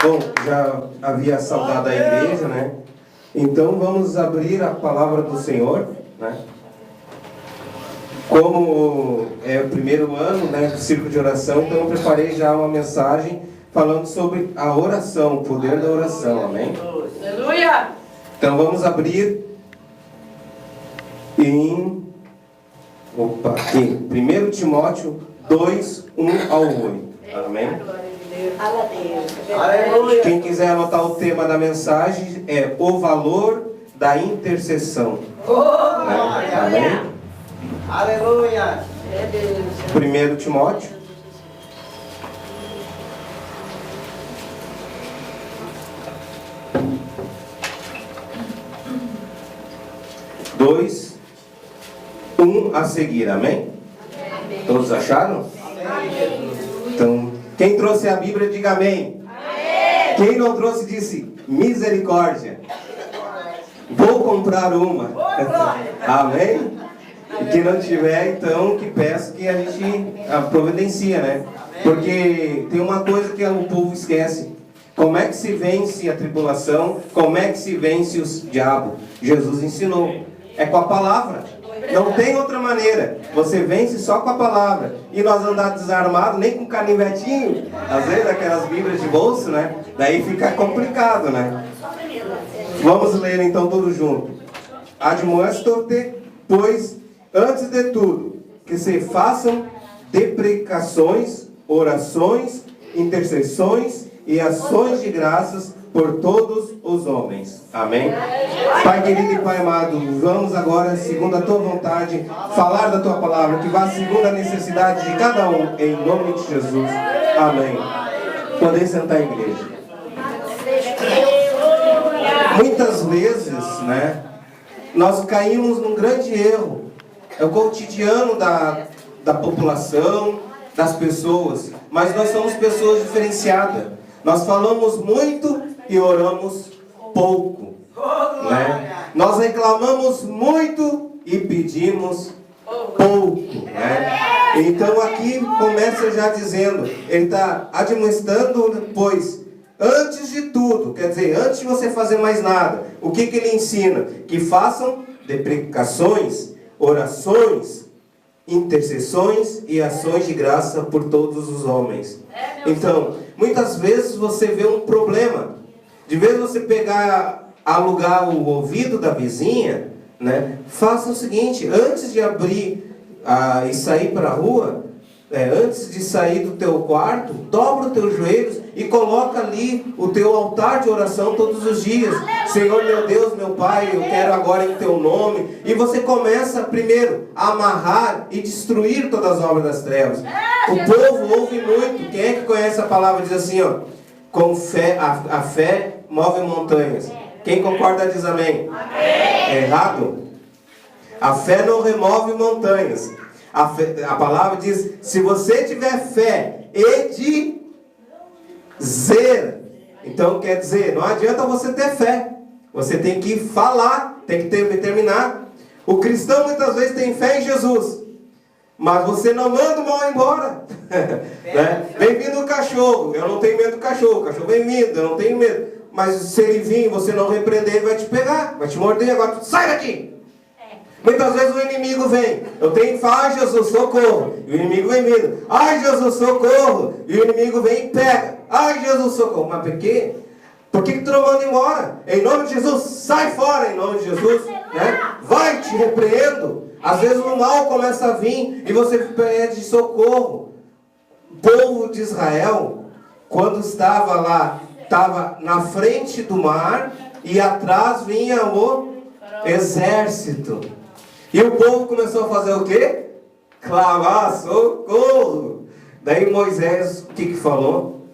Bom, já havia saudado a igreja, né? Então vamos abrir a palavra do Senhor, né? Como é o primeiro ano, né, do círculo de oração, então eu preparei já uma mensagem falando sobre a oração, o poder da oração, amém? Aleluia! Então vamos abrir em 1 Timóteo 2, 1 ao 8, amém? Aleluia! Quem quiser anotar o tema da mensagem é o valor da intercessão. Né? Amém? Aleluia! 1 Timóteo 2, 1 a seguir, amém? Todos acharam? Então, quem trouxe a Bíblia, diga amém. Quem não trouxe, disse misericórdia. Vou comprar uma. Amém? E quem não tiver, então, que peço que a gente providencia, né? Porque tem uma coisa que o povo esquece. Como é que se vence a tribulação? Como é que se vence o diabo? Jesus ensinou. É com a palavra. Não tem outra maneira. Você vence só com a palavra. E nós andar desarmado, nem com canivetinho, às vezes aquelas bíblias de bolso, né? Daí fica complicado, né? Vamos ler então tudo junto. Admoesto-te, pois, antes de tudo, que se façam deprecações, orações, intercessões e ações de graças por todos os homens. Amém? Pai querido e Pai amado, vamos agora, segundo a Tua vontade, falar da Tua palavra, que vá segundo a necessidade de cada um, em nome de Jesus. Amém. Podem sentar, igreja. Muitas vezes, né, nós caímos num grande erro. É o cotidiano da população, das pessoas. Mas nós somos pessoas diferenciadas. Nós falamos muito e oramos pouco, né? Nós reclamamos muito e pedimos pouco, né? Então aqui começa já dizendo, ele está admoestando, pois, antes de tudo, quer dizer, antes de você fazer mais nada, o que ele ensina? Que façam deprecações, orações, intercessões e ações de graça por todos os homens. Então, muitas vezes você vê um problema. De vez você alugar o ouvido da vizinha, né? Faça o seguinte, antes de abrir e sair para a rua, antes de sair do teu quarto, dobra os teus joelhos e coloca ali o teu altar de oração todos os dias. Senhor meu Deus, meu Pai, eu quero agora em teu nome. E você começa primeiro a amarrar e destruir todas as obras das trevas. O povo ouve muito. Quem é que conhece a palavra? Diz assim, ó, com fé, a fé move montanhas. Quem concorda diz amém. É errado? A fé não remove montanhas. A palavra diz, se você tiver fé e dizer, então quer dizer, não adianta você ter fé, você tem que falar, tem que determinar. O cristão muitas vezes tem fé em Jesus, mas você não manda o mal embora. Né? Bem-vindo o cachorro, eu não tenho medo do cachorro, o cachorro bem-vindo, eu não tenho medo. Mas se ele vir, você não repreender, ele vai te pegar, vai te morder, agora sai daqui. Muitas vezes o inimigo vem, eu tenho que falar, ai Jesus, socorro, e o inimigo vem vindo, ai Jesus, socorro, e o inimigo vem e pega, ai Jesus, socorro. Mas por quê? Por que tu não manda embora? Em nome de Jesus, sai fora, em nome de Jesus, né? Vai, te repreendo. Às vezes o mal começa a vir e você pede socorro. O povo de Israel, quando estava lá, estava na frente do mar e atrás vinha o exército. E o povo começou a fazer o quê? Clamar, socorro. Daí Moisés, o que falou?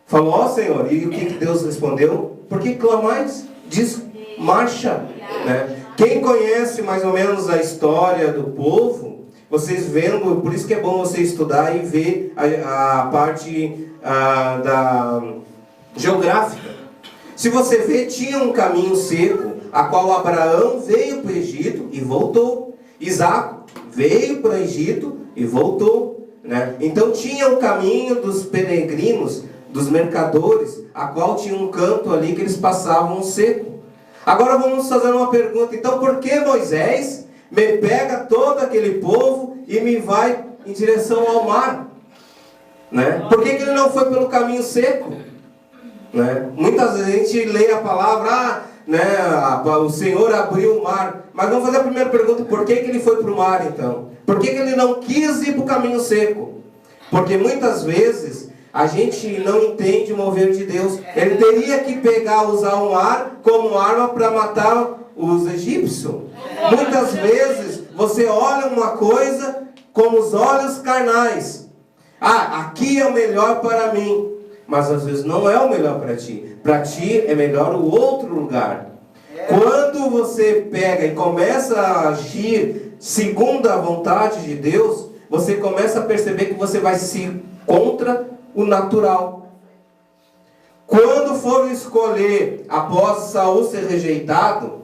Falou, ó Senhor, e o que Deus respondeu? Por que clamais? Diz, marcha. Né? Quem conhece mais ou menos a história do povo, vocês vendo, por isso que é bom você estudar e ver a parte da geográfica. Se você ver, tinha um caminho seco, a qual Abraão veio para o Egito e voltou. Isaac veio para o Egito e voltou. Né? Então tinha o caminho dos peregrinos dos mercadores, a qual tinha um canto ali que eles passavam seco. Agora vamos fazer uma pergunta. Então, por que Moisés me pega todo aquele povo e me vai em direção ao mar? Né? Por que ele não foi pelo caminho seco? Né? Muitas vezes a gente lê a palavra, o Senhor abriu o mar. Mas vamos fazer a primeira pergunta: por que ele foi para o mar então? Por que ele não quis ir para o caminho seco? Porque muitas vezes a gente não entende o mover de Deus. Ele teria que usar o mar como arma para matar os egípcios. Muitas vezes você olha uma coisa com os olhos carnais. Aqui é o melhor para mim. Mas às vezes não é o melhor para ti. Para ti é melhor o outro lugar. Quando você pega e começa a agir segundo a vontade de Deus, você começa a perceber que você vai se contra o natural. Quando foram escolher, após Saul ser rejeitado,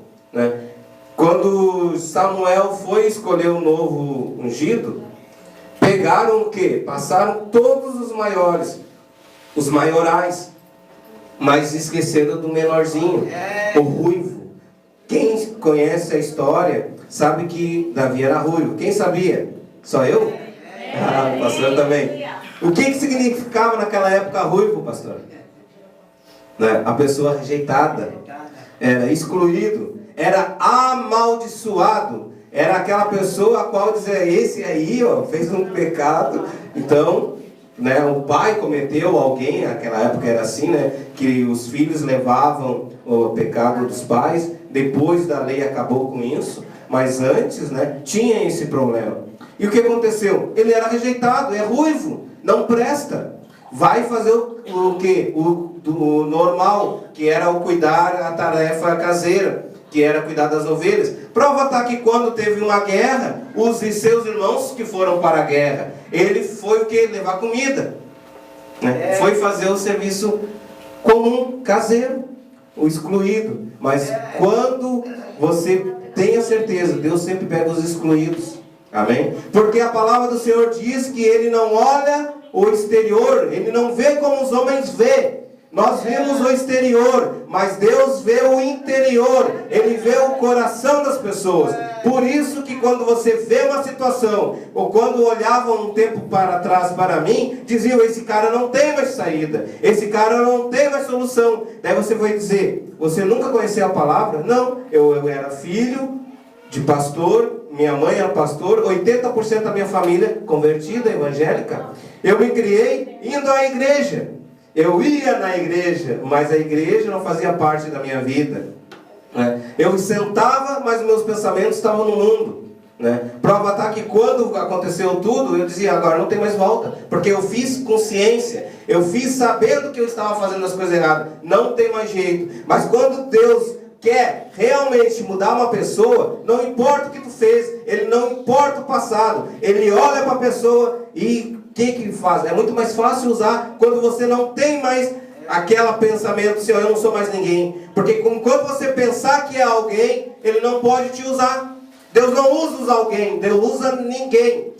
quando Samuel foi escolher o novo ungido, pegaram o quê? Passaram todos os maiores, os maiorais, mas esqueceram do menorzinho, o ruivo. Quem conhece a história sabe que Davi era ruivo. Quem sabia? Só eu? O pastor também. O que significava naquela época ruivo, pastor? A pessoa rejeitada, era excluído, era amaldiçoado, era aquela pessoa a qual dizia: esse aí fez um pecado. Então, o pai cometeu, alguém, naquela época era assim, que os filhos levavam o pecado dos pais. Depois da lei acabou com isso, mas antes tinha esse problema. E o que aconteceu? Ele era rejeitado, é ruivo, não presta. Vai fazer o quê? O normal, que era o cuidar a tarefa caseira, que era cuidar das ovelhas. Prova está que quando teve uma guerra, os seus irmãos que foram para a guerra, ele foi o quê? Levar comida. Foi fazer o serviço comum, caseiro, o excluído. Mas quando você tem a certeza, Deus sempre pega os excluídos. Amém? Porque a palavra do Senhor diz que Ele não olha o exterior, Ele não vê como os homens vê. Nós vemos o exterior, mas Deus vê o interior. Ele vê o coração das pessoas. Por isso que quando você vê uma situação, ou quando olhavam um tempo para trás para mim, diziam: esse cara não tem mais saída, esse cara não tem mais solução. Daí você vai dizer: você nunca conheceu a palavra? Não, eu era filho de pastor, minha mãe era pastor, 80% da minha família convertida, evangélica. Eu me criei indo à igreja. Eu ia na igreja, mas a igreja não fazia parte da minha vida. Eu sentava, mas meus pensamentos estavam no mundo. Prova está que quando aconteceu tudo, eu dizia: agora não tem mais volta. Porque eu fiz consciência, eu fiz sabendo que eu estava fazendo as coisas erradas. Não tem mais jeito. Mas quando Deus quer realmente mudar uma pessoa, não importa o que tu fez, Ele não importa o passado. Ele olha para a pessoa e o que faz? É muito mais fácil usar quando você não tem mais aquele pensamento assim: eu não sou mais ninguém. Porque quando você pensar que é alguém, Ele não pode te usar. Deus não usa alguém, Deus usa ninguém.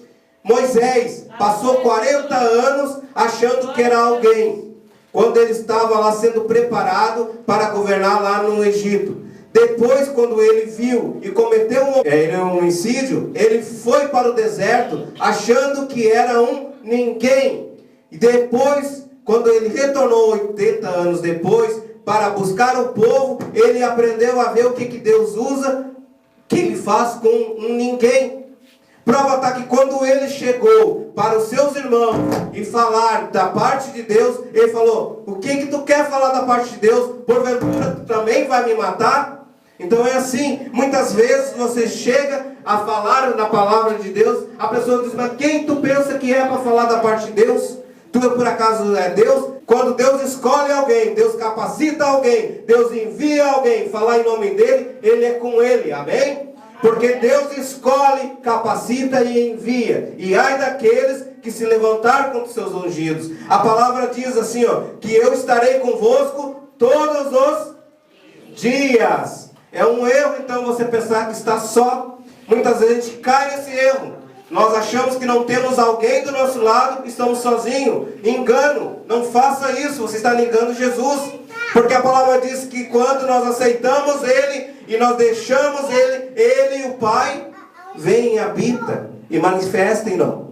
Moisés passou 40 anos achando que era alguém, quando ele estava lá sendo preparado para governar lá no Egito. Depois, quando ele viu e cometeu um homicídio, ele foi para o deserto achando que era um ninguém. E depois, quando ele retornou 80 anos depois para buscar o povo, ele aprendeu a ver o que Deus usa, que Ele faz com um ninguém. Prova está que quando ele chegou para os seus irmãos e falar da parte de Deus, ele falou: o que tu quer falar da parte de Deus? Porventura tu também vai me matar? Então é assim, muitas vezes você chega a falar da palavra de Deus, a pessoa diz: mas quem tu pensa que é para falar da parte de Deus? Tu por acaso é Deus? Quando Deus escolhe alguém, Deus capacita alguém, Deus envia alguém, falar em nome dele, ele é com ele, amém? Porque Deus escolhe, capacita e envia. E ai daqueles que se levantar contra os seus ungidos. A palavra diz assim, que eu estarei convosco todos os dias. É um erro então você pensar que está só. Muitas vezes a gente cai nesse erro. nós achamos que não temos alguém do nosso lado, estamos sozinhos. Engano, não faça isso, você está negando Jesus. Porque a palavra diz que quando nós aceitamos Ele e nós deixamos Ele e o Pai, vem e habita e manifesta em nós.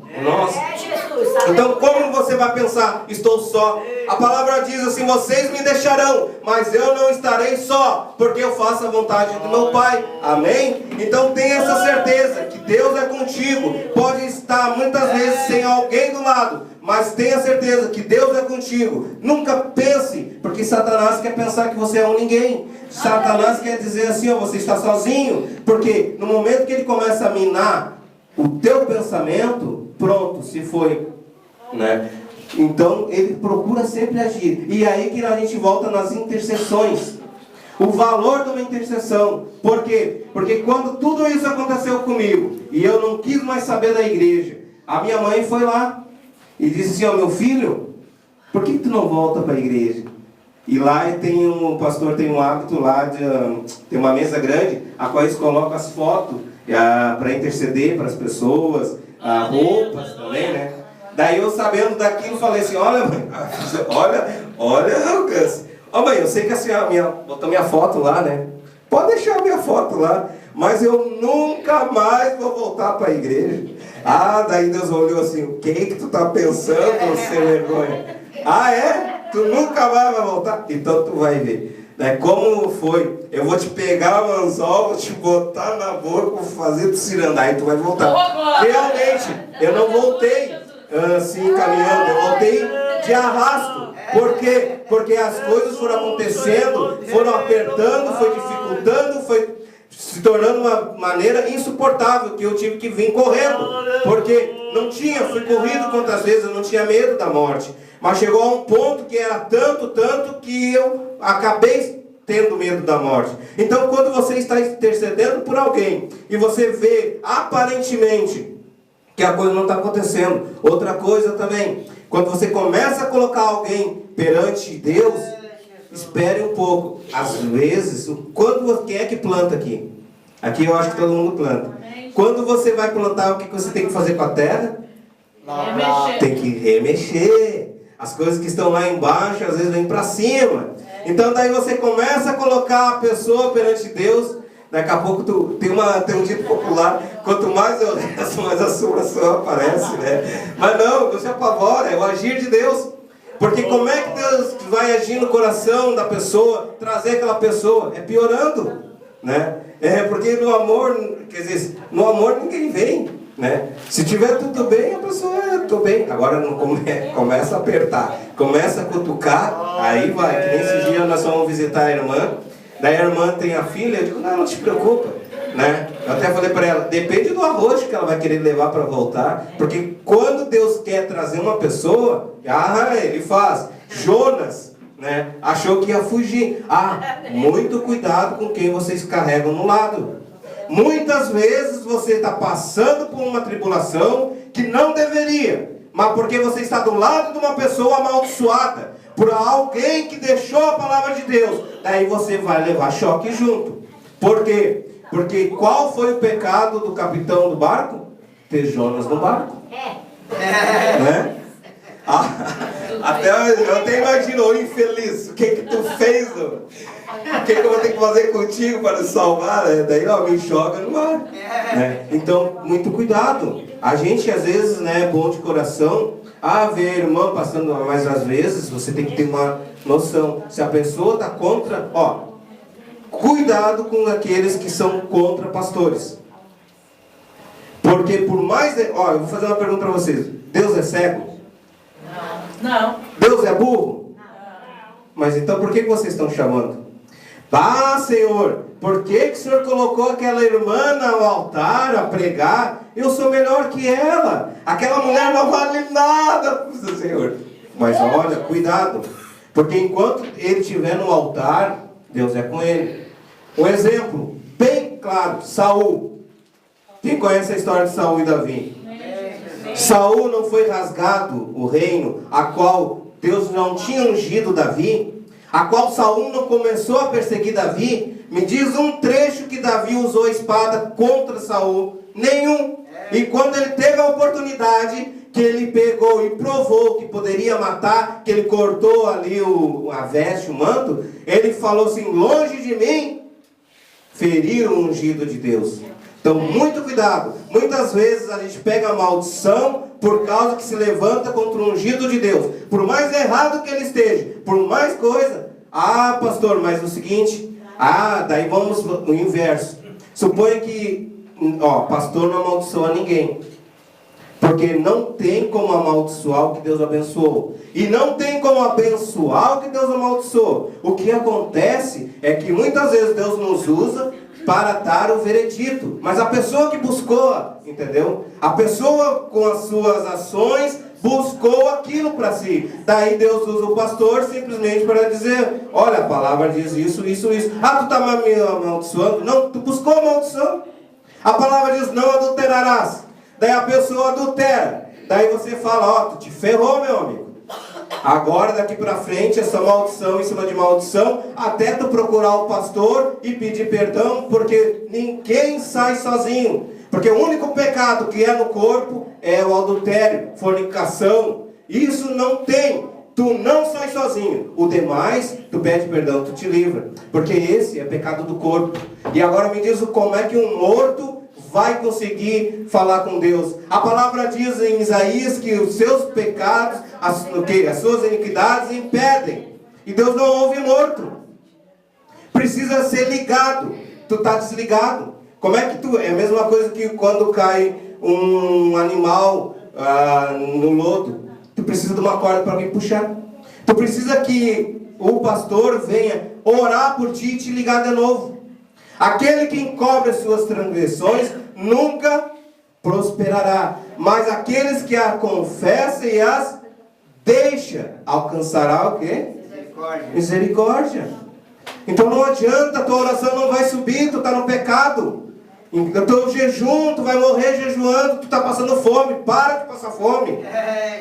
Então como você vai pensar, estou só? A palavra diz assim, vocês me deixarão, mas eu não estarei só, porque eu faço a vontade do meu Pai. Amém? Então tenha essa certeza que Deus é contigo. Pode estar muitas vezes sem alguém do lado, mas tenha certeza que Deus é contigo. Nunca pense, porque Satanás quer pensar que você é um ninguém. Satanás quer dizer assim, ó, você está sozinho. Porque no momento que ele começa a minar o teu pensamento, pronto, se foi, né? Então ele procura sempre agir. E aí que a gente volta nas intercessões. O valor de uma intercessão. Por quê? Porque quando tudo isso aconteceu comigo e eu não quis mais saber da igreja, a minha mãe foi lá e disse assim, ó, meu filho, por que tu não volta para a igreja? E lá o pastor tem um hábito lá de tem uma mesa grande, a qual eles colocam as fotos para interceder para as pessoas, roupas também, né? Daí eu, sabendo daquilo, falei assim, olha mãe, olha Lucas, ó mãe, eu sei que a senhora botou minha foto lá, né? Pode deixar a minha foto lá, mas eu nunca mais vou voltar para a igreja. Daí Deus olhou assim, o que tu tá pensando, sem vergonha? É? Tu nunca mais vai voltar? Então tu vai ver. Como foi? Eu vou te pegar o anzol, vou te botar na boca, vou fazer tu cirandar e tu vai voltar. Realmente, eu não voltei assim caminhando, eu voltei de arrasto. Por quê? Porque as coisas foram acontecendo, foram apertando, foi dificultando, foi se tornando uma maneira insuportável, que eu tive que vir correndo. Porque fui corrido quantas vezes, eu não tinha medo da morte. Mas chegou a um ponto que era tanto que eu acabei tendo medo da morte. Então quando você está intercedendo por alguém e você vê aparentemente que a coisa não está acontecendo, outra coisa também, quando você começa a colocar alguém perante Deus, espere um pouco. Às vezes, quem é que planta aqui? Aqui eu acho que todo mundo planta. Quando você vai plantar, o que você tem que fazer com a terra? Tem que remexer. As coisas que estão lá embaixo, às vezes vêm para cima. Então daí você começa a colocar a pessoa perante Deus. Daqui a pouco tem um dito popular, quanto mais eu rezo, mais a assombração aparece, né? Mas não se apavora, é o agir de Deus. Porque como é que Deus vai agir no coração da pessoa, trazer aquela pessoa? É piorando, né? Porque no amor, quer dizer, no amor ninguém vem. Né? Se tiver tudo bem, a pessoa tô bem. Agora não começa a apertar, começa a cutucar, aí vai. Que nem esse dia nós fomos visitar a irmã. Daí a irmã tem a filha, eu digo, não te preocupa, né? Eu até falei para ela, depende do arroz que ela vai querer levar para voltar. Porque quando Deus quer trazer uma pessoa, ele faz. Jonas, né? Achou que ia fugir. Muito cuidado com quem vocês carregam no lado. Muitas vezes você está passando por uma tribulação que não deveria, mas porque você está do lado de uma pessoa amaldiçoada, por alguém que deixou a palavra de Deus, daí você vai levar choque junto. Por quê? Porque qual foi o pecado do capitão do barco? Ter Jonas no barco. Né? Até eu até imagino, ô infeliz, o que tu fez? O que eu vou ter que fazer contigo para te salvar? Daí me joga no mar. Né? Então, muito cuidado. A gente às vezes, né, é bom de coração, vê a irmã passando, mas às vezes você tem que ter uma noção. Se a pessoa está contra, cuidado com aqueles que são contra pastores. Porque por mais, eu vou fazer uma pergunta para vocês. Deus é cego? Não. Deus é burro? Não. Mas então por que vocês estão chamando? Senhor, por que o Senhor colocou aquela irmã no altar a pregar? Eu sou melhor que ela. Aquela mulher não vale nada, Senhor. Mas olha, cuidado. Porque enquanto ele estiver no altar, Deus é com ele. Um exemplo bem claro, Saul. Quem conhece a história de Saul e Davi? Saul não foi rasgado o reino, a qual Deus não tinha ungido Davi, a qual Saul não começou a perseguir Davi. Me diz um trecho que Davi usou a espada contra Saul. Nenhum. E quando ele teve a oportunidade, que ele pegou e provou que poderia matar, que ele cortou ali a veste, o manto, ele falou assim: longe de mim ferir o ungido de Deus. Então, muito cuidado. Muitas vezes a gente pega a maldição por causa que se levanta contra o ungido de Deus. Por mais errado que ele esteja, por mais coisa. Ah, pastor, mas o seguinte, daí vamos no inverso. Suponha que, pastor não amaldiçoa ninguém. Porque não tem como amaldiçoar o que Deus abençoou. E não tem como abençoar o que Deus amaldiçoou. O que acontece é que muitas vezes Deus nos usa para dar o veredito. Mas a pessoa que buscou, entendeu? A pessoa com as suas ações buscou aquilo para si. Daí Deus usa o pastor simplesmente para dizer: olha, a palavra diz isso, isso, isso. Tu está me amaldiçoando? Não, tu buscou a maldição. A palavra diz: não adulterarás. Daí a pessoa adultera. Daí você fala: tu te ferrou, meu amigo. Agora daqui para frente essa maldição em cima de maldição, até tu procurar o pastor e pedir perdão, porque ninguém sai sozinho. Porque o único pecado que é no corpo é o adultério, fornicação. Isso não tem. Tu não sai sozinho. O demais, tu pede perdão, tu te livra. Porque esse é pecado do corpo. E agora me diz como é que um morto vai conseguir falar com Deus. A palavra diz em Isaías que os seus pecados, as suas iniquidades impedem. E Deus não ouve morto. Precisa ser ligado. Tu está desligado. Como é que tu... É a mesma coisa que quando cai um animal no lodo. Tu precisa de uma corda para alguém puxar. Tu precisa que o pastor venha orar por ti e te ligar de novo. Aquele que encobre as suas transgressões nunca prosperará. Mas aqueles que a confessam e as deixa, alcançará o quê? Misericórdia. Então não adianta, a tua oração não vai subir, tu está no pecado. O teu jejum, tu vai morrer jejuando, tu está passando fome. Para de passar fome.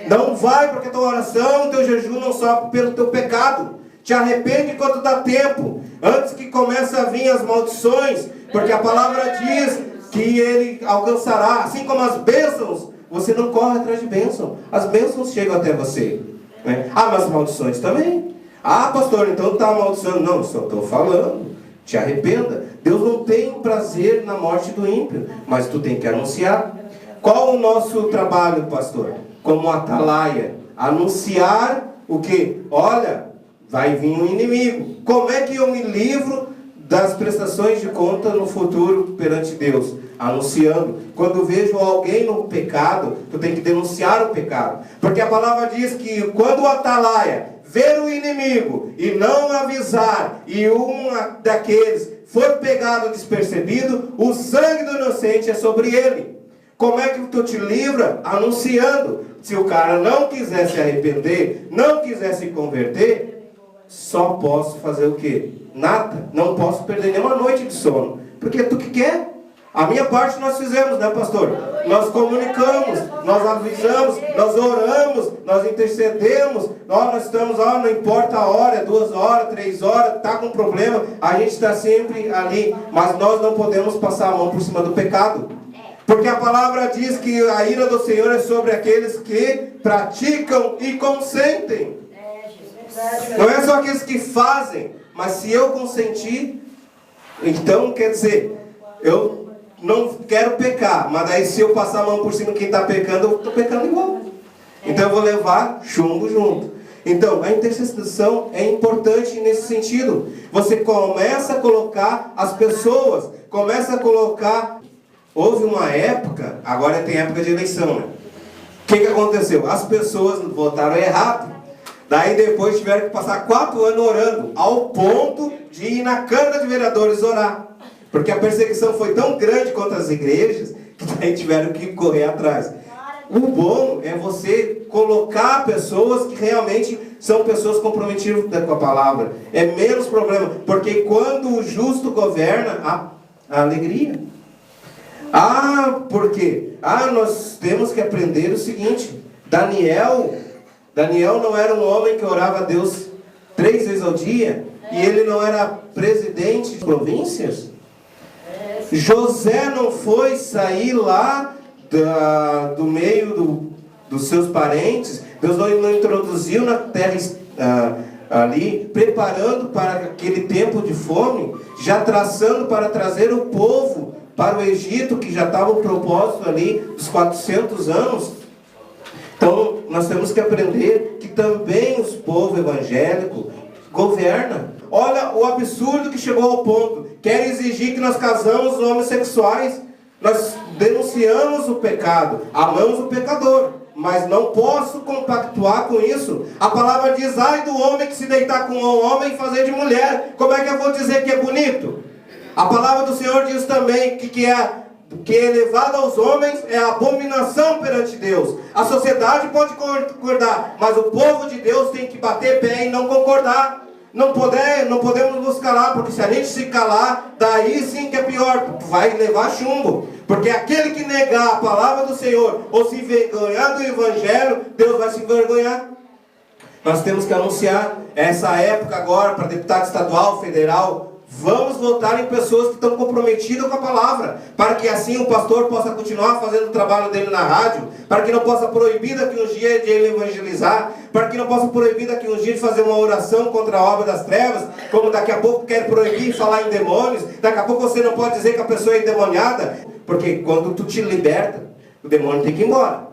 Não vai, porque a tua oração, o teu jejum não sobe pelo teu pecado. Te arrepende enquanto dá tempo, antes que comece a vir as maldições, porque a palavra diz que ele alcançará, assim como as bênçãos. Você não corre atrás de bênção, as bênçãos chegam até você, né? Mas maldições também. Pastor, então está amaldiçoando. Não, só estou falando, te arrependa. Deus não tem prazer na morte do ímpio, mas tu tem que anunciar. Qual o nosso trabalho, pastor? Como atalaia, anunciar o que? Olha, vai vir um inimigo. Como é que eu me livro das prestações de conta no futuro perante Deus? Anunciando. Quando vejo alguém no pecado, tu tem que denunciar o pecado. Porque a palavra diz que quando o atalaia ver o inimigo e não avisar, e um daqueles for pegado despercebido, o sangue do inocente é sobre ele. Como é que tu te livra? Anunciando. Se o cara não quiser se arrepender, não quiser se converter, só posso fazer o quê? Nada. Não posso perder nenhuma noite de sono. Porque tu que quer? A minha parte nós fizemos, né, pastor? Nós comunicamos, nós avisamos, nós oramos, nós intercedemos. Nós estamos, não importa a hora, é 2 horas, 3 horas, está com problema, a gente está sempre ali. Mas nós não podemos passar a mão por cima do pecado. Porque a palavra diz que a ira do Senhor é sobre aqueles que praticam e consentem. Não é só aqueles que fazem, mas se eu consentir, então quer dizer, eu não quero pecar, mas daí se eu passar a mão por cima de quem está pecando, eu estou pecando igual. Então eu vou levar chumbo junto. Então a intercessão é importante nesse sentido. Você começa a colocar as pessoas, começa a colocar... Houve uma época, agora tem época de eleição, né? O que aconteceu? As pessoas votaram errado. Daí depois tiveram que passar 4 anos orando, ao ponto de ir na Câmara de Vereadores orar. Porque a perseguição foi tão grande contra as igrejas, que daí tiveram que correr atrás. O bom é você colocar pessoas que realmente são pessoas comprometidas com a palavra. É menos problema, porque quando o justo governa, a alegria. Por quê? Nós temos que aprender o seguinte. Daniel não era um homem que orava a Deus 3 vezes ao dia, e ele não era presidente de províncias. José não foi sair lá do meio dos seus parentes, Deus não introduziu na terra ali, preparando para aquele tempo de fome, já traçando para trazer o povo para o Egito, que já estava o propósito ali dos 400 anos. Então, nós temos que aprender que também os povos evangélicos governam. Olha o absurdo que chegou ao ponto. Quer exigir que nós casamos homossexuais. Nós denunciamos o pecado, amamos o pecador, mas não posso compactuar com isso. A palavra diz, ai do homem que se deitar com um homem e fazer de mulher. Como é que eu vou dizer que é bonito? A palavra do Senhor diz também que é elevado aos homens é abominação perante Deus. A sociedade pode concordar, mas o povo de Deus tem que bater pé e não concordar. Não podemos nos calar, porque se a gente se calar, daí sim que é pior, vai levar chumbo. Porque aquele que negar a palavra do Senhor, ou se envergonhar do Evangelho, Deus vai se envergonhar. Nós temos que anunciar essa época agora, para deputado estadual, federal, vamos votar em pessoas que estão comprometidas com a palavra, para que assim o pastor possa continuar fazendo o trabalho dele na rádio, para que não possa proibir daqui uns dias de ele evangelizar, para que não possa proibir daqui uns dias de fazer uma oração contra a obra das trevas, como daqui a pouco quer proibir falar em demônios, daqui a pouco você não pode dizer que a pessoa é endemoniada, porque quando tu te liberta, o demônio tem que ir embora.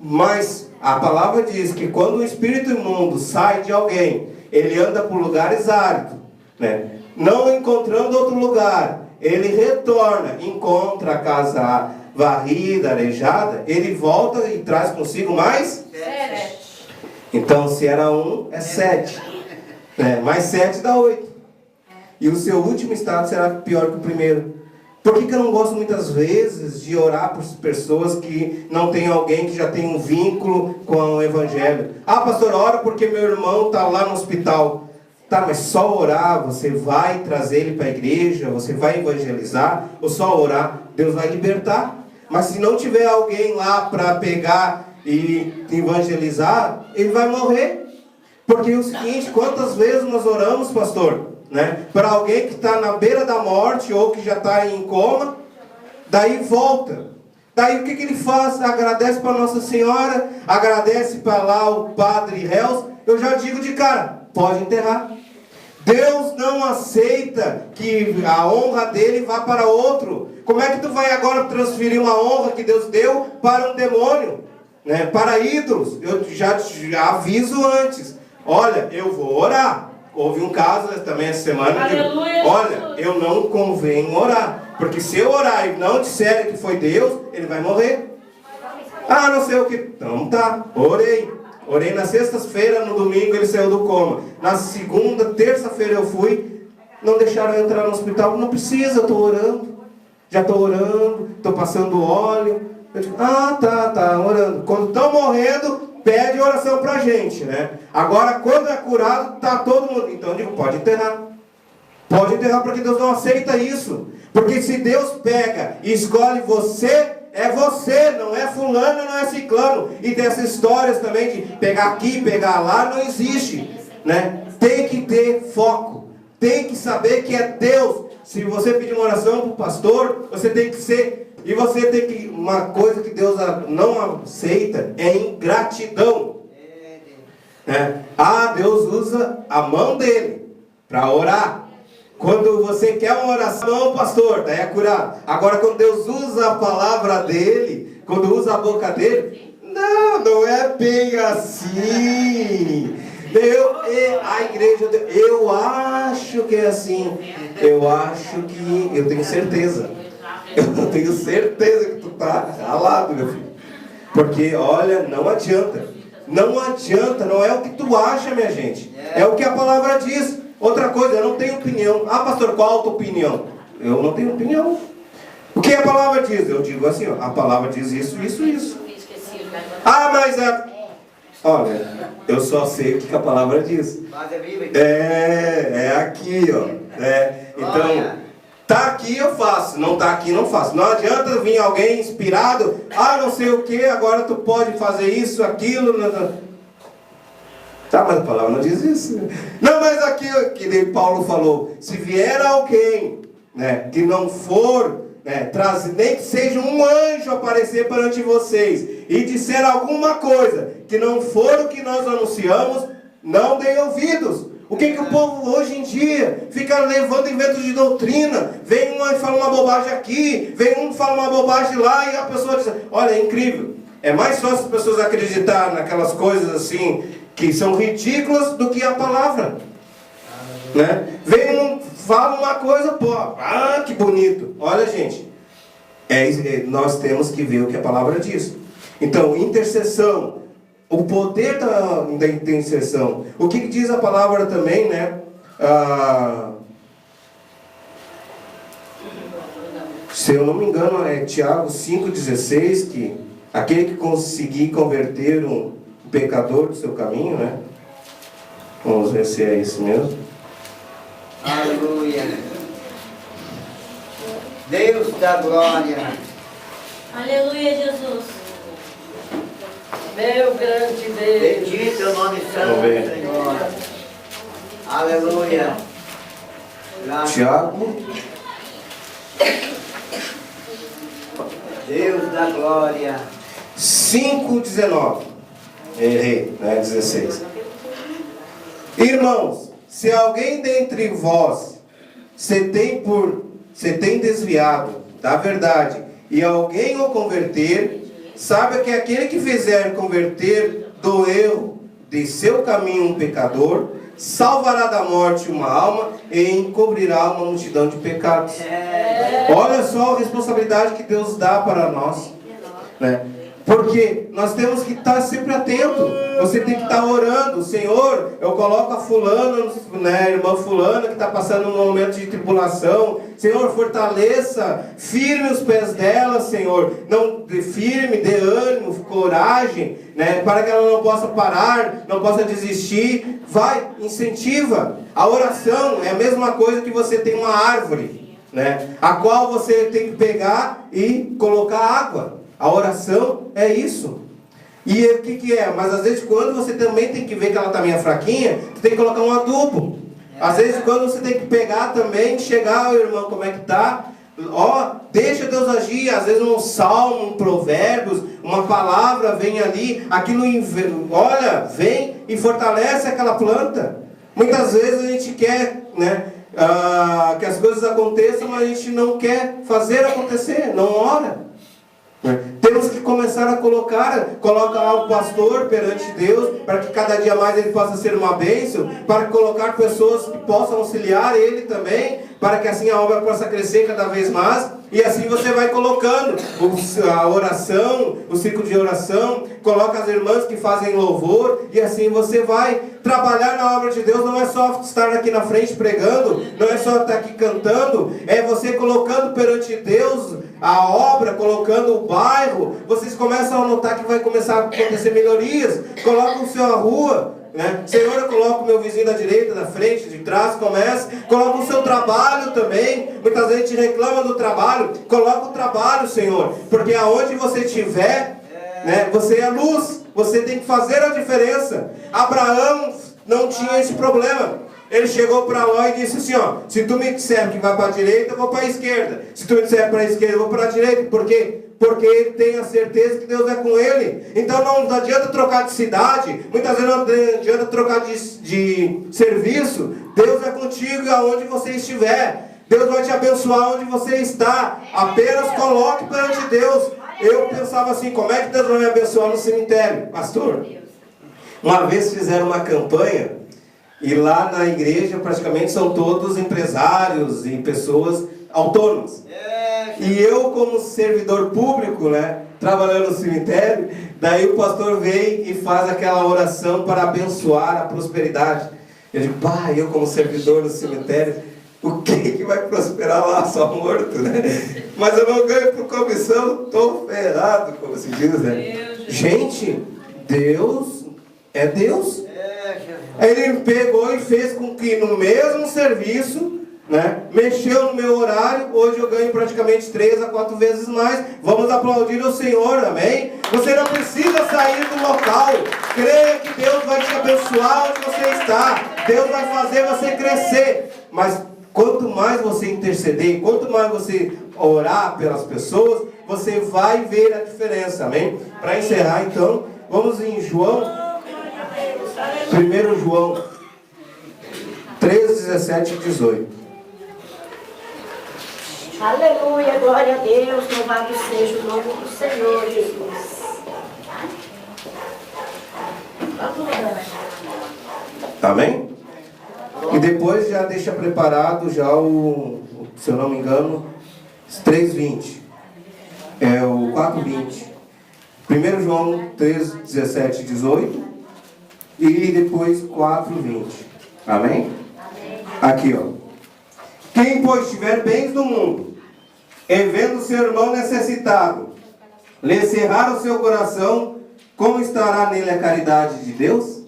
Mas a palavra diz que quando o espírito imundo sai de alguém, ele anda por lugares áridos, né? Não encontrando outro lugar, ele retorna, encontra a casa varrida, arejada, ele volta e traz consigo mais 7. Então, se era 1, é 7. Mais 7 dá 8. E o seu último estado será pior que o primeiro. Por que eu não gosto muitas vezes de orar por pessoas que não tem alguém que já tem um vínculo com o Evangelho? Ah, pastor, ora porque meu irmão está lá no hospital. Tá, mas só orar, você vai trazer ele para a igreja, você vai evangelizar, ou só orar, Deus vai libertar. Mas se não tiver alguém lá para pegar e evangelizar, ele vai morrer. Porque é o seguinte, quantas vezes nós oramos, pastor, né, para alguém que está na beira da morte, ou que já está em coma, daí volta. Daí o que ele faz? Agradece para Nossa Senhora, agradece para lá o Padre Reus. Eu já digo de cara, pode enterrar. Deus não aceita que a honra dele vá para outro. Como é que tu vai agora transferir uma honra que Deus deu para um demônio, né? Para ídolos? Eu já aviso antes. Olha, eu vou orar. Houve um caso também essa semana. Aleluia, olha, eu não convém orar. Porque se eu orar e não disser que foi Deus, ele vai morrer. Ah, não sei o que. Então tá, orei. Orei na sexta-feira, no domingo ele saiu do coma. Na segunda, terça-feira eu fui. Não deixaram eu entrar no hospital. Não precisa, eu estou orando. Já estou orando, estou passando óleo. Eu digo, tá, orando. Quando estão morrendo, pede oração pra gente, né? Agora, quando é curado, tá todo mundo. Então eu digo, pode enterrar. Pode enterrar, porque Deus não aceita isso. Porque se Deus pega e escolhe você, é você, não é fulano, não é ciclano. E tem essas histórias também de pegar aqui, pegar lá, não existe, né? Tem que ter foco. Tem que saber que é Deus. Se você pedir uma oração para o pastor, você tem que ser... E você tem que... Uma coisa que Deus não aceita é ingratidão. Deus usa a mão dele para orar. Quando você quer uma oração, pastor, daí é curado. Agora, quando Deus usa a palavra dele, quando usa a boca dele, não é bem assim. A igreja, eu acho que é assim. Eu tenho certeza. Eu tenho certeza que tu está calado, meu filho. Porque, olha, não adianta. Não adianta, não é o que tu acha, minha gente. É o que a palavra diz. Outra coisa, eu não tenho opinião. Ah, pastor, qual a tua opinião? Eu não tenho opinião. O que a palavra diz? Eu digo assim, ó, a palavra diz isso. Ah, mas olha, eu só sei o que a palavra diz. É aqui, ó. Então, tá aqui eu faço, não tá aqui não faço. Não adianta vir alguém inspirado, não sei o que, agora tu pode fazer isso, aquilo. Tá, mas a palavra não diz isso. Não, mas aqui, que Paulo falou, se vier alguém, né, que não for né, nem que seja um anjo aparecer perante vocês e disser alguma coisa que não for o que nós anunciamos, não deem ouvidos. O que o povo hoje em dia fica levando inventos de doutrina? Vem um e fala uma bobagem aqui, vem um e fala uma bobagem lá, e a pessoa diz, olha, é incrível. É mais fácil as pessoas acreditar naquelas coisas assim, que são ridículas, do que a palavra. Né? Vem um, fala uma coisa, pô, que bonito. Olha, gente, nós temos que ver o que a palavra diz. Então, intercessão, o poder da intercessão. O que diz a palavra também, né? Se eu não me engano, é Tiago 5,16, que aquele que conseguir converter um pecador do seu caminho, né? Vamos ver se é isso mesmo. Aleluia. Deus da glória. Aleluia, Jesus. Meu grande Deus. Bendito é o nome santo do Senhor. Aleluia. Tiago. Deus da glória. 5,19. Errei, né? 16. Irmãos, se alguém dentre vós se tem desviado da verdade e alguém o converter, saiba que aquele que fizer converter do erro de seu caminho um pecador, salvará da morte uma alma e encobrirá uma multidão de pecados. Olha só a responsabilidade que Deus dá para nós, né? Porque nós temos que estar sempre atento. Você tem que estar orando. Senhor, eu coloco a fulana, né, irmã fulana, que está passando um momento de tribulação. Senhor, fortaleça, firme os pés dela, Senhor. Não, firme, dê ânimo, coragem, né, para que ela não possa parar, não possa desistir. Vai, incentiva. A oração é a mesma coisa que você tem uma árvore, né, a qual você tem que pegar e colocar água. A oração é isso. E o que é? Mas às vezes quando você também tem que ver que ela está meio fraquinha, você tem que colocar um adubo. Às vezes quando você tem que pegar também, chegar, irmão, como é que está? Deixa Deus agir. Às vezes um salmo, um provérbios, uma palavra vem ali, aquilo, olha, vem e fortalece aquela planta. Muitas vezes a gente quer, né, que as coisas aconteçam, mas a gente não quer fazer acontecer, não ora. Temos que começar a colocar o pastor perante Deus, para que cada dia mais ele possa ser uma bênção, para colocar pessoas que possam auxiliar ele também, para que assim a obra possa crescer cada vez mais. E assim você vai colocando a oração, o círculo de oração, coloca as irmãs que fazem louvor, e assim você vai trabalhar na obra de Deus. Não é só estar aqui na frente pregando, não é só estar aqui cantando, é você colocando perante Deus a obra, colocando o bairro. Vocês começam a notar que vai começar a acontecer melhorias. Coloca o seu a rua, né? Senhor, eu coloco o meu vizinho da direita, da frente, de trás, coloca o seu trabalho também. Muitas vezes a gente reclama do trabalho. Coloca o trabalho, Senhor, porque aonde você estiver, né, você é luz, você tem que fazer a diferença. Abraão não tinha esse problema. Ele chegou para Ló e disse assim, se tu me disser que vai para a direita, eu vou para a esquerda. Se tu me disser para a esquerda, eu vou para a direita. Por quê? Porque ele tem a certeza que Deus é com ele. Então não adianta trocar de cidade, muitas vezes não adianta trocar de serviço. Deus é contigo aonde você estiver. Deus vai te abençoar onde você está. Apenas coloque perante Deus. Eu pensava assim, como é que Deus vai me abençoar no cemitério? Pastor, uma vez fizeram uma campanha, e lá na igreja praticamente são todos empresários e pessoas autônomas. E eu, como servidor público, né, trabalhando no cemitério, daí o pastor vem e faz aquela oração para abençoar a prosperidade. Eu digo, eu como servidor no cemitério, o que vai prosperar lá? Só morto, né? Mas eu não ganho por comissão, estou ferrado, como se diz, né? Gente, Deus é Deus. Ele pegou e fez com que no mesmo serviço, né, mexeu no meu horário. Hoje eu ganho praticamente 3 a 4 vezes mais. Vamos aplaudir o Senhor, amém? Você não precisa sair do local. Creia que Deus vai te abençoar onde você está. Deus vai fazer você crescer. Mas quanto mais você interceder, quanto mais você orar pelas pessoas, você vai ver a diferença, amém? Para encerrar, então, vamos em João, 1 João 3, 17 e 18. Aleluia, glória a Deus, louvado seja o nome do Senhor Jesus. Amém? E depois já deixa preparado já se eu não me engano, 3:20. É o 4:20. 1 João 3, 17 e 18. E depois 4:20. Amém? Aqui, ó. Quem, pois, tiver bens do mundo, e vendo seu irmão necessitado, lhe cerrar o seu coração, como estará nele a caridade de Deus?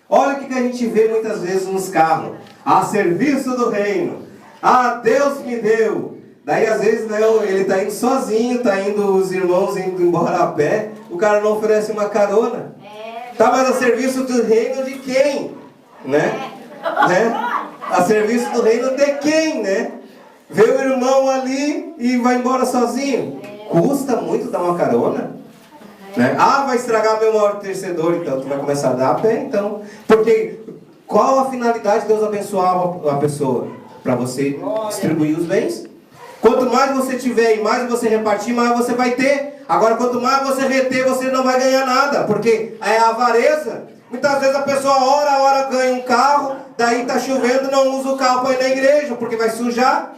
Olha o que a gente vê muitas vezes nos carros. A serviço do reino. Ah, Deus me deu. Daí às vezes, né, ele está indo sozinho, está indo os irmãos indo embora a pé, o cara não oferece uma carona. Tá, mas a serviço do reino de quem? Né? A serviço do reino de quem, né? Vê o irmão ali e vai embora sozinho. Custa muito dar uma carona, né? Ah, vai estragar meu amortecedor, então tu vai começar a dar a pé, então. Porque qual a finalidade de Deus abençoar a pessoa? Para você distribuir os bens. Quanto mais você tiver e mais você repartir, mais você vai ter. Agora, quanto mais você reter, você não vai ganhar nada, porque é a avareza. Muitas vezes a pessoa ora ganha um carro, daí está chovendo, não usa o carro para ir na igreja, porque vai sujar.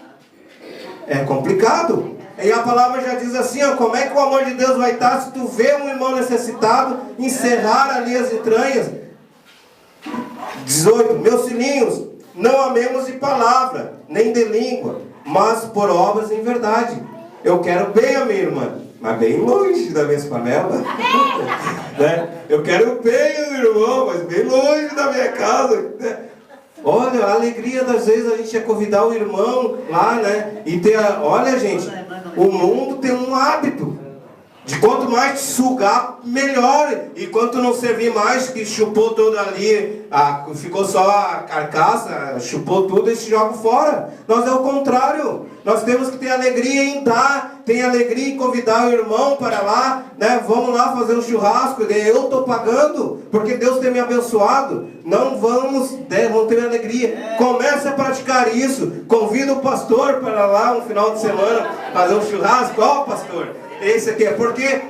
É complicado. E a palavra já diz assim, ó, como é que o amor de Deus vai estar se tu vê um irmão necessitado, encerrar ali as entranhas? 18. Meus filhinhos, não amemos de palavra, nem de língua, mas por obras em verdade. Eu quero bem a minha irmã, mas bem longe da minha panela. Né? Eu quero bem o meu irmão, mas bem longe da minha casa. Olha, a alegria das vezes a gente é convidar o irmão lá, né? E ter olha, gente, o mundo tem um hábito de quanto mais te sugar, melhor. E quanto não servir mais, que chupou tudo ali, ficou só a carcaça, chupou tudo e se joga fora. Nós é o contrário. Nós temos que ter alegria em dar, ter alegria em convidar o irmão para lá, né? Vamos lá fazer um churrasco, eu estou pagando, porque Deus tem me abençoado. Não vamos ter alegria. Comece a praticar isso. Convida o pastor para lá um final de semana, fazer um churrasco. Ó, pastor, esse aqui é porque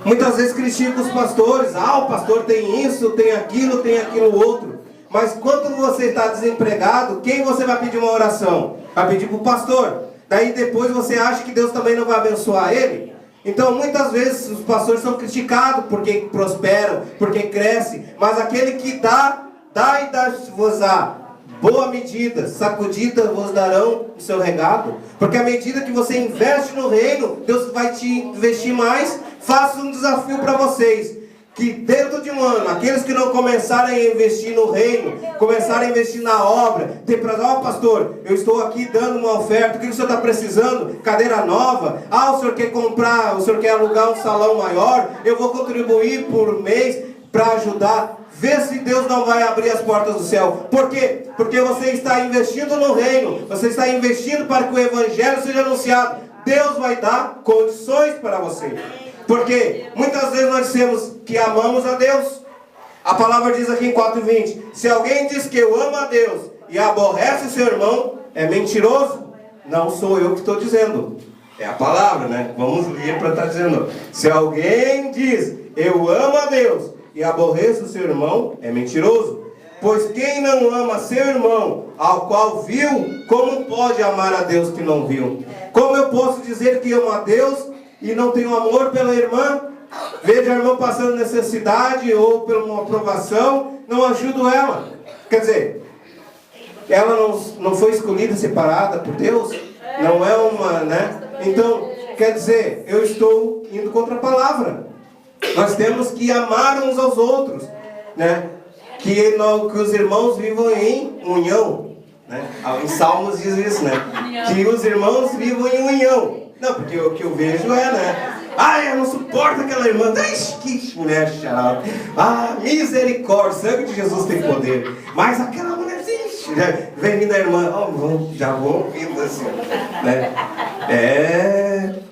muitas vezes criticam os pastores. Ah, o pastor tem isso, tem aquilo outro. Mas quando você está desempregado, quem você vai pedir uma oração? Vai pedir para o pastor. Daí depois você acha que Deus também não vai abençoar ele? Então muitas vezes os pastores são criticados porque prosperam, porque crescem. Mas aquele que dá e dá-vos-á boa medida, sacudida vos darão o seu regado. Porque à medida que você investe no reino, Deus vai te investir mais. Faço um desafio para vocês, que dentro de um ano, aqueles que não começarem a investir no reino, começarem a investir na obra, tem para dar, pastor, eu estou aqui dando uma oferta, o que o senhor está precisando? Cadeira nova? Ah, o senhor quer comprar, o senhor quer alugar um salão maior? Eu vou contribuir por mês para ajudar. Vê se Deus não vai abrir as portas do céu. Por quê? Porque você está investindo no reino, você está investindo para que o evangelho seja anunciado. Deus vai dar condições para você. Porque muitas vezes nós dizemos que amamos a Deus. A palavra diz aqui em 4:20: se alguém diz que eu amo a Deus e aborrece seu irmão, é mentiroso. Não sou eu que estou dizendo, é a palavra, né? Vamos ler para estar dizendo. Se alguém diz eu amo a Deus e aborreço seu irmão, é mentiroso. Pois quem não ama seu irmão, ao qual viu, como pode amar a Deus que não viu? Como eu posso dizer que amo a Deus e não tenho amor pela irmã? Vejo a irmã passando necessidade ou por uma aprovação, não ajudo ela. Quer dizer, ela não foi escolhida, separada por Deus? Não é uma, né? Então, quer dizer, eu estou indo contra a palavra. Nós temos que amar uns aos outros, né? Que os irmãos vivam em união, né? Em Salmos diz isso, né? Que os irmãos vivam em união. Não, porque o que eu vejo é, né? Ai, eu não suporto aquela irmã. Ixi, que mulher chata. Ah, misericórdia, o sangue de Jesus tem poder. Mas aquela mulher, ixi, vem vindo a irmã, já vão vindo assim, né?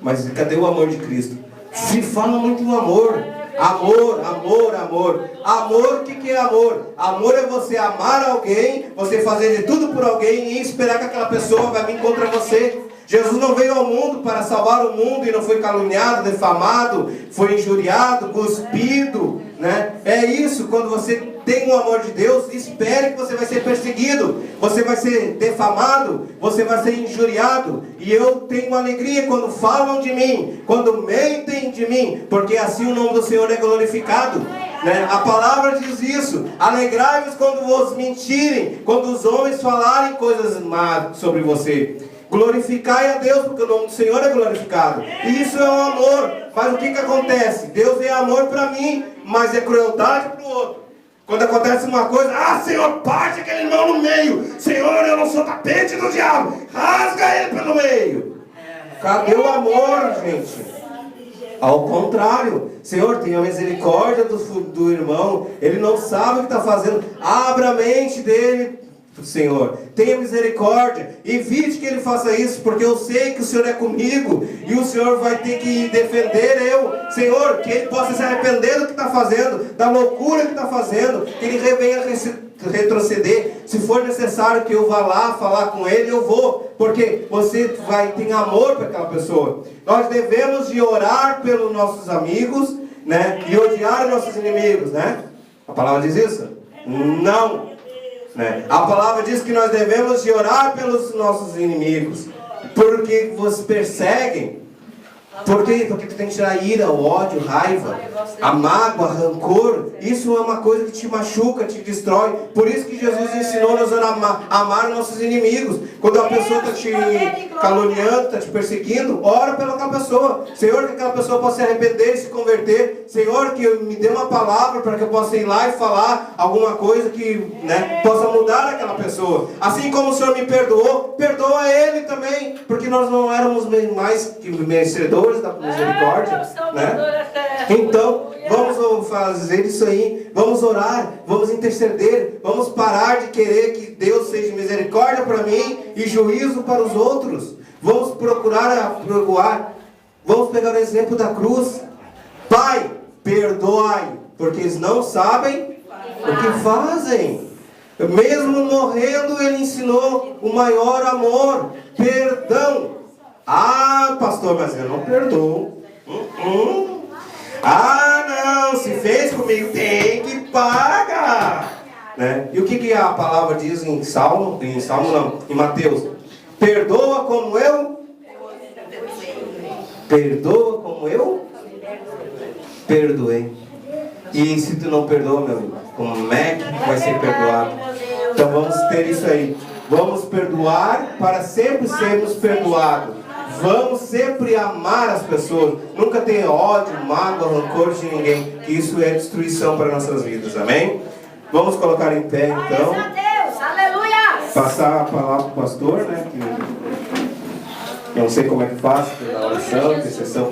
Mas cadê o amor de Cristo? Se fala muito no amor. Amor, amor, amor. Amor, o que é amor? Amor é você amar alguém, você fazer de tudo por alguém e esperar que aquela pessoa vai vir contra você. Jesus não veio ao mundo para salvar o mundo e não foi caluniado, defamado, foi injuriado, cuspido, né? É isso, quando você tem o amor de Deus, espere que você vai ser perseguido, você vai ser defamado, você vai ser injuriado. E eu tenho alegria quando falam de mim, quando mentem de mim, porque assim o nome do Senhor é glorificado, né? A palavra diz isso: alegrai-vos quando vos mentirem, quando os homens falarem coisas más sobre você. Glorificai a Deus, porque o nome do Senhor é glorificado. E isso é o amor. Mas o que acontece? Deus é amor para mim, mas é crueldade para o outro. Quando acontece uma coisa, Senhor, parte aquele irmão no meio. Senhor, eu não sou tapete do diabo. Rasga ele pelo meio. Cadê o amor, gente? Ao contrário, Senhor, tenha misericórdia do irmão. Ele não sabe o que está fazendo. Abra a mente dele, Senhor, tenha misericórdia, evite que ele faça isso, porque eu sei que o Senhor é comigo e o Senhor vai ter que defender eu, Senhor, que ele possa se arrepender do que está fazendo, da loucura que está fazendo, que ele venha retroceder. Se for necessário que eu vá lá falar com ele, eu vou, porque você tem amor para aquela pessoa. Nós devemos de orar pelos nossos amigos, né, e odiar os nossos inimigos, né? A palavra diz isso? Não. A palavra diz que nós devemos de orar pelos nossos inimigos, porque vos perseguem. Por quê? Porque tu tem que tirar a ira, o ódio, a raiva, a mágoa, rancor. Isso é uma coisa que te machuca, te destrói. Por isso que Jesus ensinou-nos a amar nossos inimigos. Quando a pessoa está te caluniando, está te perseguindo, ora pelaquela pessoa. Senhor, que aquela pessoa possa se arrepender e se converter. Senhor, que me dê uma palavra para que eu possa ir lá e falar alguma coisa que, né, possa mudar aquela pessoa. Assim como o Senhor me perdoou, perdoa ele também, porque nós não éramos mais que merecedores da misericórdia, né? Então, vamos fazer isso aí, vamos orar, vamos interceder, vamos parar de querer que Deus seja misericórdia para mim e juízo para os outros. Vamos procurar perdoar. Vamos pegar o exemplo da cruz. Pai, perdoai, porque eles não sabem o que fazem. Mesmo morrendo, ele ensinou o maior amor, perdão. Pastor, mas eu não perdoo. Não, se fez comigo, tem que pagar, né? E o que a palavra diz em Salmo? Em Salmo não, em Mateus: perdoa como eu perdoei. E se tu não perdoa, meu amigo, como é que vai ser perdoado? Então vamos ter isso aí. Vamos perdoar para sempre sermos perdoados. Vamos sempre amar as pessoas. Nunca ter ódio, mágoa, rancor de ninguém. Que isso é destruição para nossas vidas. Amém? Vamos colocar em pé então. Passar a palavra para o pastor, né? Eu não sei como é que faz, na oração, intercessão.